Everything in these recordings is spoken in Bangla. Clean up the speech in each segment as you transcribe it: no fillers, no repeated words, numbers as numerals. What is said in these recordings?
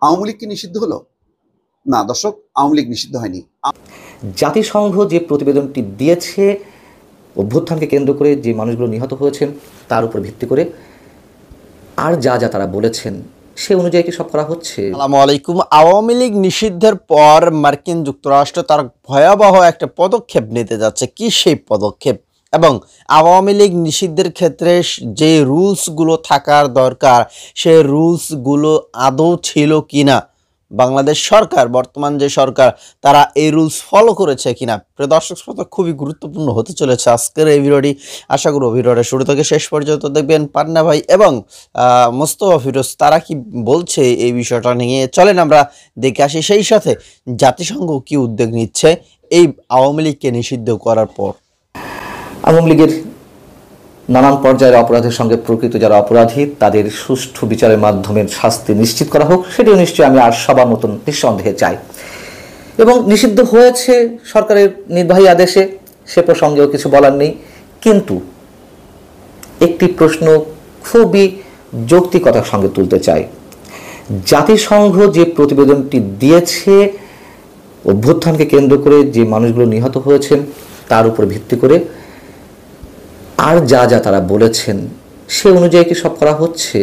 আওয়ামী লীগ কি নিষিদ্ধ হলো? না দর্শক, আওয়ামী লীগ নিষিদ্ধ হয়নি। জাতিসংঘ যে প্রতিবেদনটি দিয়েছে অভ্যুত্থানকে কেন্দ্র করে যে মানুষগুলো নিহত হয়েছেন তার উপর ভিত্তি করে আর যা যা তারা বলেছেন সে অনুযায়ী কি সব করা হচ্ছে? আসসালামু আলাইকুম। আওয়ামী লীগ নিষিদ্ধের পর মার্কিন যুক্তরাষ্ট্র তার ভয়াবহ একটা পদক্ষেপ নিতে যাচ্ছে। কি সেই পদক্ষেপ এবং আওয়ামী লীগ নিষিদ্ধের ক্ষেত্রে যে রুলসগুলো থাকার দরকার সেই রুলসগুলো আদৌ ছিল কিনা, বাংলাদেশ সরকার বর্তমান যে সরকার তারা এই রুলস ফলো করেছে কিনা, প্রিয় দর্শক শ্রোতা খুবই গুরুত্বপূর্ণ হতে চলেছে আজকের এই ভিডিওটি। আশা করব ভিডিওটা শুরু থেকে শেষ পর্যন্ত দেখবেন। পান্না ভাই এবং মোস্তফা ফিরোজ তারা কি বলছে এই বিষয়টা নিয়ে চলেন আমরা দেখে আসি। সেই সাথে জাতিসংঘ কি উদ্যোগ নিচ্ছে এই আওয়ামী লীগকে নিষিদ্ধ করার পর। আওয়ামী লীগের নানান পর্যায়ের অপরাধের সঙ্গে প্রকৃত যারা অপরাধী তাদের সুষ্ঠু বিচারের মাধ্যমে শাস্তি নিশ্চিত করা হোক, সেটিও নিশ্চয়ই আমি আর সবার মতন নিঃসন্দেহে চাই। এবং নিষিদ্ধ হয়েছে সরকারের নির্বাহী আদেশে, সে প্রসঙ্গেও কিছু বলার নেই। কিন্তু একটি প্রশ্ন খুবই যৌক্তিকতার সঙ্গে তুলতে চাই। জাতিসংঘ যে প্রতিবেদনটি দিয়েছে অভ্যুত্থানকে কেন্দ্র করে যে মানুষগুলো নিহত হয়েছেন তার উপর ভিত্তি করে আর যা যা তারা বলেছেন সে অনুযায়ী কি সব করা হচ্ছে?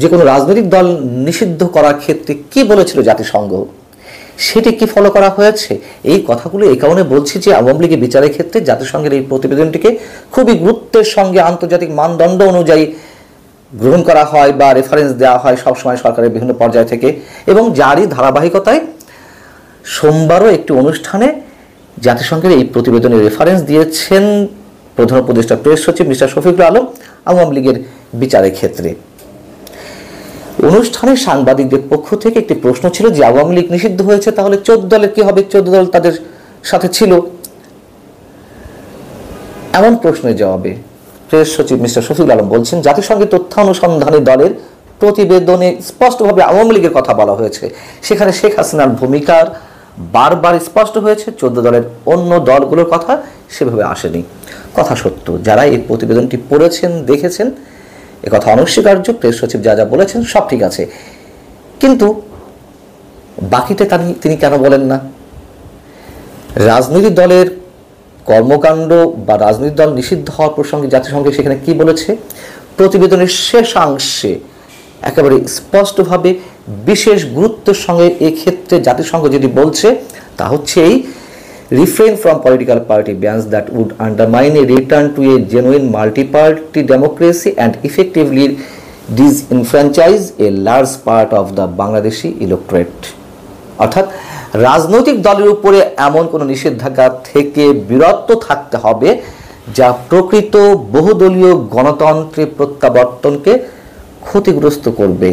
যে কোনো রাজনৈতিক দল নিষিদ্ধ করার ক্ষেত্রে কি বলেছিল জাতিসংঘ, সেটি কি ফলো করা হয়েছে? এই কথাগুলো এই কারণে বলছি যে আওয়ামী লীগের বিচারের ক্ষেত্রে জাতিসংঘের এই প্রতিবেদনটিকে খুবই গুরুত্বের সঙ্গে আন্তর্জাতিক মানদণ্ড অনুযায়ী গ্রহণ করা হয় বা রেফারেন্স দেওয়া হয় সবসময় সরকারের বিভিন্ন পর্যায় থেকে। এবং যারই ধারাবাহিকতায় সোমবারও একটি অনুষ্ঠানে জাতিসংঘের এই প্রতিবেদনের রেফারেন্স দিয়েছেন প্রধান উপদেষ্টা প্রেস সচিব মিস্টার শফিকুল আলম আওয়ামী লীগের বিচারের ক্ষেত্রে। অনুষ্ঠানে সাংবাদিকদের পক্ষ থেকে একটি প্রশ্ন ছিল যে আওয়ামী লীগ নিষিদ্ধ হয়েছে, তাহলে 14 দলের কি হবে? 14 দল তাদের সাথে ছিল। এমন প্রশ্নের জবাবে প্রেস সচিব মিস্টার শফিকুল আলম বলছেন, জাতিসংঘের তথ্যানুসন্ধানী দলের প্রতিবেদনে স্পষ্টভাবে আওয়ামী লীগের কথা বলা হয়েছে। সেখানে শেখ হাসিনার ভূমিকার বারবার স্পষ্ট হয়েছে, 14 দলের অন্য দলগুলোর কথা সেভাবে আসেনি। কথা সত্য, যারা এই প্রতিবেদনটি পড়েছেন দেখেছেন একথা অনস্বীকার্য। প্রেস সচিব যা যা বলেছেন সব ঠিক আছে, কিন্তু বাকিটা তিনি কেন বলেন না? রাজনৈতিক দলের কর্মকাণ্ড বা রাজনৈতিক দল নিষিদ্ধ হওয়ার প্রসঙ্গে জাতিসংঘ সেখানে কি বলেছে? প্রতিবেদনের শেষাংশে একেবারে স্পষ্টভাবে বিশেষ গুরুত্বের সঙ্গে এক্ষেত্রে জাতিসংঘ যেটি বলছে তা হচ্ছে এই refrain from political party bans that would undermine a return to a genuine multi-party democracy and effectively disenfranchise a large part of the Bangladeshi electorate. অর্থাৎ রাজনৈতিক দলের উপরে এমন কোনো নিষেধাজ্ঞা থেকে বিরত থাকতে হবে যা প্রকৃত বহুদলীয় গণতন্ত্রের প্রত্যাবর্তনকে ক্ষতিগ্রস্ত করবে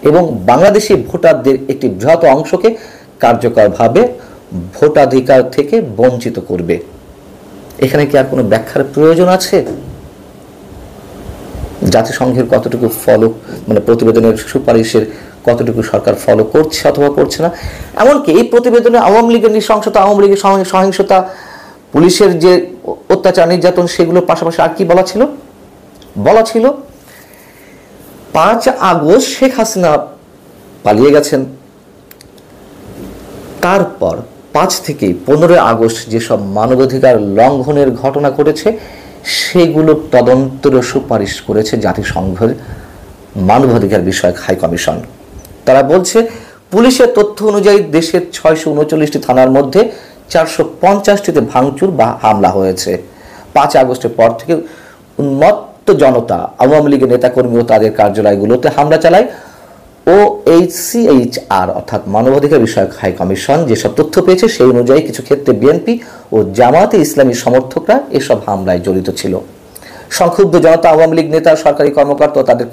এবং বাংলাদেশি ভোটারদের একটি বৃহৎ অংশকে কার্যকরভাবে ভোটাধিকার থেকে বঞ্চিত করবে। এখানে কি আর কোনো ব্যাখ্যার প্রয়োজন আছে? জাতিসংঘের কতটুকু ফলো, মানে প্রতিবেদনের সুপারিশের কতটুকু সরকার ফলো করছে অথবা করছে না? এমনকি এই প্রতিবেদনে আওয়ামী লীগের নৃশংসতা, আওয়ামী লীগের সহিংসতা, পুলিশের যে অত্যাচার নির্যাতন সেগুলোর পাশাপাশি আর কি বলা ছিল? 5 আগস্ট শেখ হাসিনা পালিয়ে গেছেন, তারপর 5 থেকে 15 আগস্ট যেসব মানবাধিকার লঙ্ঘনের ঘটনা ঘটেছে সেগুলো তদন্তের সুপারিশ করেছে জাতিসংঘের মানবাধিকার বিষয়ক হাই কমিশন। তারা বলছে পুলিশের তথ্য অনুযায়ী দেশের 639টি থানার মধ্যে 450টিতে ভাঙচুর বা হামলা হয়েছে। 5 আগস্টের পর থেকে উন্মত্ত জনতা, আওয়ামী লীগের নেতাকর্মী ও তাদের কার্যালয়গুলোতে হামলা চালায়। OHCHR অর্থাৎ মানবাধিকার বিষয়ক হাই কমিশন যেসব তথ্য পেয়েছে সেই অনুযায়ী কিছু ক্ষেত্রে বিএনপি ও জামায়াতে ইসলামী সমর্থকরা এসব হামলায় জড়িত ছিল। সংক্ষুব্ধ জনতা আওয়ামী লীগ নেতা, সরকারি কর্মকর্তা ও তাদের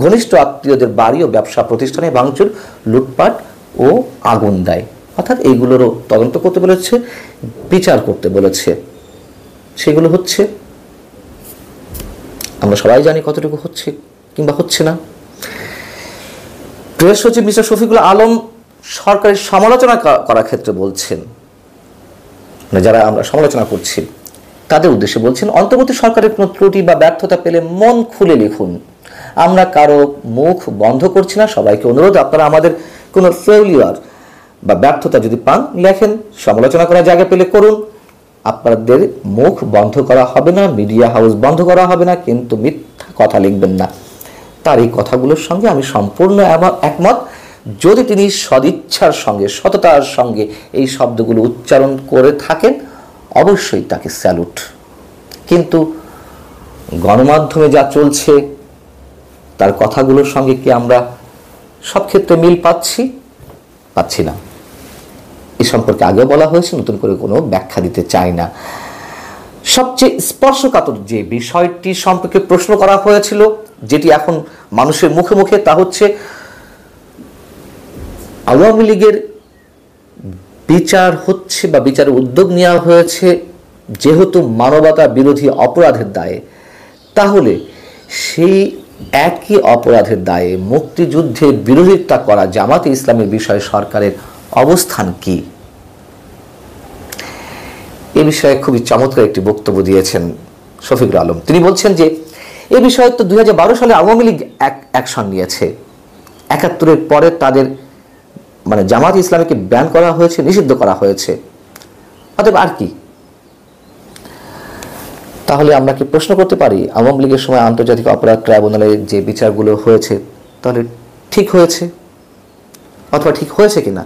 ঘনিষ্ঠ আত্মীয়দের বাড়ি ও ব্যবসা প্রতিষ্ঠানে ভাঙচুর, লুটপাট ও আগুন দেয়। অর্থাৎ এইগুলোরও তদন্ত করতে বলেছে, বিচার করতে বলেছে। সেগুলো হচ্ছে, আমরা সবাই জানি কতটুকু হচ্ছে কিংবা হচ্ছে না। প্রেস সচিব মিস্টার শফিকুল আলম সরকারের সমালোচনা করার ক্ষেত্রে বলছেন, যারা আমরা সমালোচনা করছি তাদের উদ্দেশ্যে বলছেন, অন্তর্বর্তী সরকারের কোনো ত্রুটি বা ব্যর্থতা পেলে মন খুলে লিখুন। আমরা কারো মুখ বন্ধ করছি না। সবাইকে অনুরোধ, আপনারা আমাদের কোনো ফেলিওর বা ব্যর্থতা যদি পান লেখেন, সমালোচনা করার জায়গা পেলে করুন, আপনাদের মুখ বন্ধ করা হবে না, মিডিয়া হাউস বন্ধ করা হবে না, কিন্তু মিথ্যা কথা লিখবেন না। তার এই কথাগুলোর সঙ্গে আমি সম্পূর্ণ একমত। যদি তিনি সদিচ্ছার সঙ্গে, সততার সঙ্গে এই শব্দগুলো উচ্চারণ করে থাকেন, অবশ্যই তাকে স্যালুট। কিন্তু গণমাধ্যমে যা চলছে তার কথাগুলোর সঙ্গে কি আমরা সব ক্ষেত্রে মিল পাচ্ছি না। এ সম্পর্কে আগেও বলা হয়েছে, নতুন করে কোনো ব্যাখ্যা দিতে চাই না। সবচেয়ে স্পর্শকাতর যে বিষয়টি সম্পর্কে প্রশ্ন করা হয়েছিল, যেটি এখন মানুষের মুখে মুখে, তা হচ্ছে আওয়ামী লীগের বিচার হচ্ছে বা বিচারের উদ্যোগ নেওয়া হয়েছে যেহেতু মানবতা বিরোধী অপরাধের দায়ে, তাহলে সেই একই অপরাধের দায়ে মুক্তিযুদ্ধের বিরোধিতা করা জামাতে ইসলামের বিষয়ে সরকারের অবস্থান কি? এ বিষয়ে খুবই চমৎকার একটি বক্তব্য দিয়েছেন শফিকুল আলম। তিনি বলছেন যে এ বিষয়ে তো 2012 সালে আওয়ামী লীগ অ্যাকশন নিয়েছে, 71-এর পরে তাদের মানে জামাত ইসলামীকে ব্যান করা হয়েছে, নিষিদ্ধ করা হয়েছে, অতএব আর কি? তাহলে আমরা কি প্রশ্ন করতে পারি আওয়ামী লীগের সময় আন্তর্জাতিক অপরাধ ট্রাইব্যুনালে যে বিচারগুলো হয়েছে তাহলে ঠিক হয়েছে অথবা ঠিক হয়েছে কিনা?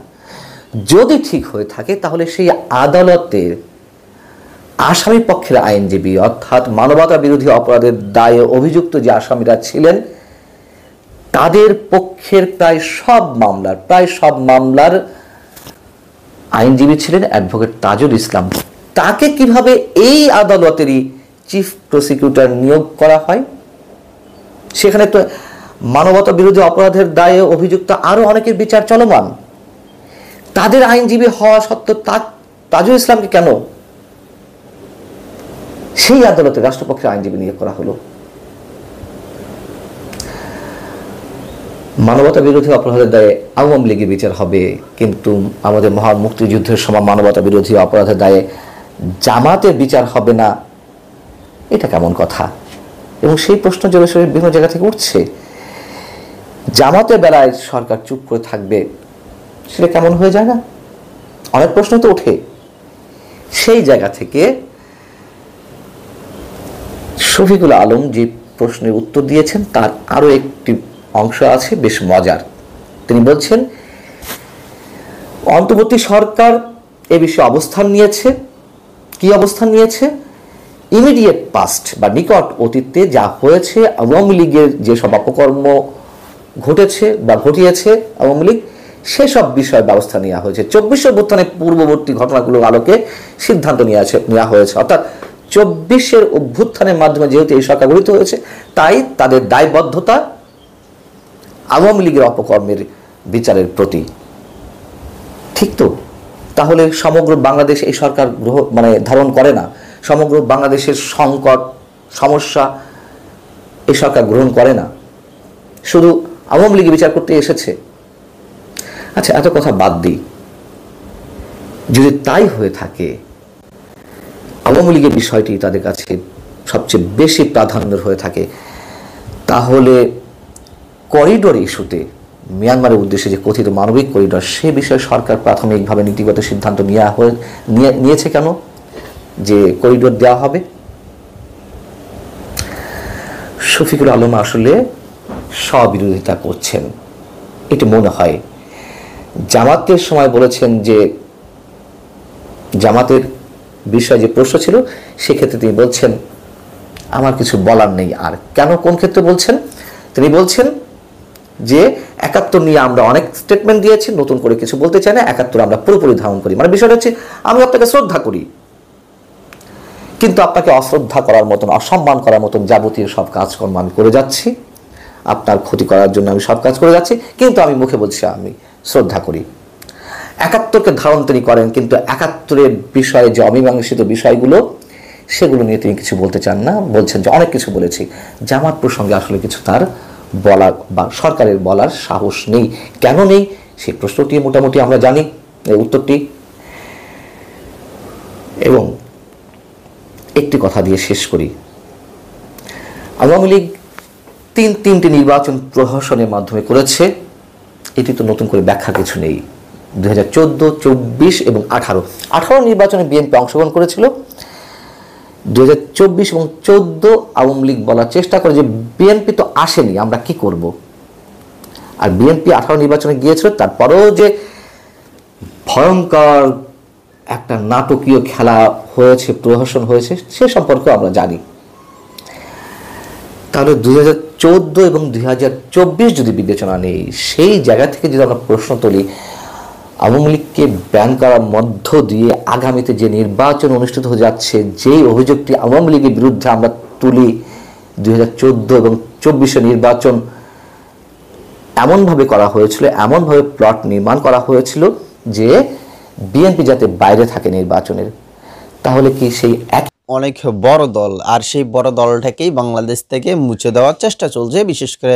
যদি ঠিক হয়ে থাকে তাহলে সেই আদালতের আসামি পক্ষের আইনজীবী, অর্থাৎ মানবতা বিরোধী অপরাধের দায়ে অভিযুক্ত যে আসামিরা ছিলেন, তাদের পক্ষের প্রায় সব মামলার আইনজীবী ছিলেন অ্যাডভোকেট তাজুল ইসলাম। তাকে কিভাবে এই আদালতেরই চিফ প্রসিকিউটর নিয়োগ করা হয়? সেখানে তো মানবতা বিরোধী অপরাধের দায়ে অভিযুক্ত আরো অনেকের বিচার চলমান। তাদের আইনজীবী হওয়া সত্ত্বেও তাজুল ইসলামকে কেন সেই আদালতে রাষ্ট্রপক্ষের আইনজীবী নিয়োগ করা হলো? মানবতা বিরোধী অপরাধের দায়ে আওয়ামী লীগের বিচার হবে, কিন্তু আমাদের মহান মুক্তিযুদ্ধের সময় মানবতা বিরোধী অপরাধের দায়ে জামাতের বিচার হবে না, এটা কেমন কথা? এবং সেই প্রশ্ন বিভিন্ন জায়গা থেকে উঠছে। জামাতের বেলায় সরকার চুপ করে থাকবে, সেটা কেমন হয়ে যায় না? অনেক প্রশ্ন তো ওঠে। সেই জায়গা থেকে শফিকুল আলম যে প্রশ্নের উত্তর দিয়েছেন তার আরো একটি অংশ আছে বেশ মজার। তিনি বলছেন অন্তর্বর্তী সরকার এ বিষয়ে অবস্থান নিয়েছে। কি অবস্থান নিয়েছে? ইমিডিয়েট পাস্ট বা নিকট অতীতে যা হয়েছে, আওয়ামী লীগের যেসব অপকর্ম ঘটেছে বা ঘটিয়েছে আওয়ামী লীগ, সেসব বিষয়ে ব্যবস্থা নেওয়া হয়েছে। 24 অভ্যুত্থানের পূর্ববর্তী ঘটনাগুলোর আলোকে সিদ্ধান্ত নেওয়া হয়েছে। অর্থাৎ 24 অভ্যুত্থানের মাধ্যমে যেহেতু এই সরকার গঠিত হয়েছে, তাই তাদের দায়বদ্ধতা আওয়ামী লীগের অপকর্মের বিচারের প্রতি। ঠিক তো? তাহলে সমগ্র বাংলাদেশ এই সরকার ধারণ করে না, সমগ্র বাংলাদেশের সংকট সমস্যা এই সরকার গ্রহণ করে না, শুধু আওয়ামী লীগের বিচার করতে এসেছে। আচ্ছা, এত কথা বাদ দিই। যদি তাই হয়ে থাকে, আওয়ামী লীগের বিষয়টি তাদের কাছে সবচেয়ে বেশি প্রাধান্য হয়ে থাকে, তাহলে করিডোর ইস্যুতে মিয়ানমারের উদ্দেশ্যে যে কথিত মানবিক করিডোর, সে বিষয়ে সরকার প্রাথমিকভাবে নীতিগত সিদ্ধান্ত নিয়েছে কেন যে করিডোর দেওয়া হবে? শফিকুল আলম আসলে স্ববিরোধিতা করছেন, এটি মনে হয়। জামাতের সময় বলেছেন যে জামাতের বিষয়ে যে প্রশ্ন ছিল সেক্ষেত্রে তিনি বলছেন আমার কিছু বলার নেই। আর কেন, কোন ক্ষেত্রে বলছেন? তিনি বলছেন যে 71 নিয়ে আমরা অনেক স্টেটমেন্ট দিয়েছি, নতুন করে কিছু বলতে চাই না, 71 আমরা পুরোপুরি ধারণ করি। মানে বিষয়টা হচ্ছে আমি আপনাকে শ্রদ্ধা করি, কিন্তু আপনাকে অশ্রদ্ধা করার মতন, অসম্মান করার মতন যাবতীয় সব কাজকর্ম আমি করে যাচ্ছি, আপনার ক্ষতি করার জন্য আমি সব কাজ করে যাচ্ছি, কিন্তু আমি মুখে বলছি আমি শ্রদ্ধা করি। 71কে ধারণ তিনি করেন, কিন্তু 71-এর বিষয়ে যে অমীমাংসিত বিষয়গুলো, সেগুলো নিয়ে তিনি কিছু বলতে চান না। বলছেন যে অনেক কিছু বলেছি, জামাত প্রসঙ্গে আসলে কিছু তার বলার বা সরকারের বলার সাহস নেই। কেন নেই সেই প্রশ্নটি মোটামুটি আমরা জানি উত্তরটি। এবং একটি কথা দিয়ে শেষ করি, আওয়ামী লীগ তিনটি নির্বাচন প্রহসনের মাধ্যমে করেছে, এটি তো নতুন করে ব্যাখ্যা কিছু নেই। 2014, 24 এবং 18 নির্বাচনে বিএনপি অংশগ্রহণ করেছিল। 2024 এবং 14 আওয়ামী লীগ বলার চেষ্টা করে যে বিএনপি তো আসেনি, আমরা কি করব। আর বিএনপি 18 নির্বাচনে গিয়েছিল, তারপরেও যে ভয়ঙ্কর একটা নাটকীয় খেলা হয়েছে, প্রহসন হয়েছে, সে সম্পর্কে আমরা জানি। তাহলে 2014 এবং 2024 যদি বিবেচনা নেই, সেই জায়গা থেকে যদি আমরা প্রশ্ন তুলি, আওয়ামী লীগকে ব্যান করার মধ্য দিয়ে আগামীতে যে নির্বাচন অনুষ্ঠিত হয়ে যাচ্ছে, যেই অভিযোগটি আওয়ামী লীগের বিরুদ্ধে আমরা তুলি, 2014 এবং 24 নির্বাচন এমনভাবে করা হয়েছিল, এমনভাবে প্লট নির্মাণ করা হয়েছিল যে বিএনপি যাতে বাইরে থাকে নির্বাচনের, তাহলে কি সেই এক অনেক বড় দল, আর সেই বড় দলটাকেই বাংলাদেশ থেকে মুছে দেওয়ার চেষ্টা চলছে, বিশেষ করে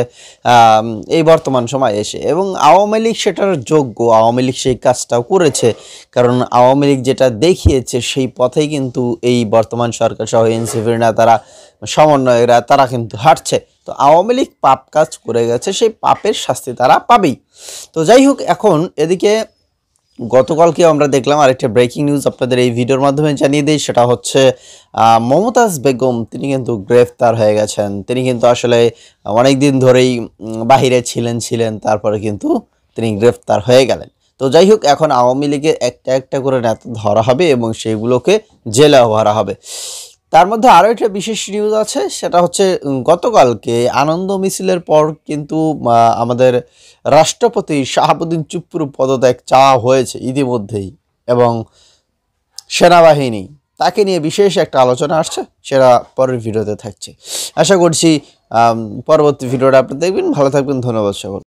এই বর্তমান সময় এসে। এবং আওয়ামী লীগ সেটার যোগ্য, আওয়ামী লীগ সেই কাজটাও করেছে, কারণ আওয়ামী লীগ যেটা দেখিয়েছে সেই পথেই কিন্তু এই বর্তমান সরকার সহ এনসিপির নেতারা, সমন্বয়করা, তারা কিন্তু হাঁটছে। তো আওয়ামী লীগ পাপ কাজ করে গেছে, সেই পাপের শাস্তি তারা পাবেই। তো যাই হোক, এখন এদিকে গতকালকে আমরা দেখলাম আরেকটা ব্রেকিং নিউজ আপনাদের এই ভিডিওর মাধ্যমে জানিয়ে দিই। সেটা হচ্ছে মমতাজ বেগম, তিনি কিন্তু গ্রেফতার হয়ে গেছেন। তিনি কিন্তু আসলে অনেক দিন ধরেই বাহিরে ছিলেন, তারপরে কিন্তু তিনি গ্রেফতার হয়ে গেলেন। তো যাই হোক, এখন আওয়ামী লীগের একটা একটা করে নেতা ধরা হবে এবং সেগুলোকে জেলেও ভরা হবে। তার মধ্যে আরও একটা বিশেষ নিউজ আছে, সেটা হচ্ছে গতকালকে আনন্দ মিছিলের পর কিন্তু আমাদের রাষ্ট্রপতি শাহাবুদ্দিন চুপ্পুর পদত্যাগ চাওয়া হয়েছে ইতিমধ্যেই, এবং সেনাবাহিনী তাকে নিয়ে বিশেষ একটা আলোচনা আসছে, সেটা পরের ভিডিওতে থাকছে। আশা করছি পরবর্তী ভিডিওটা আপনি দেখবেন। ভালো থাকবেন, ধন্যবাদ সকল।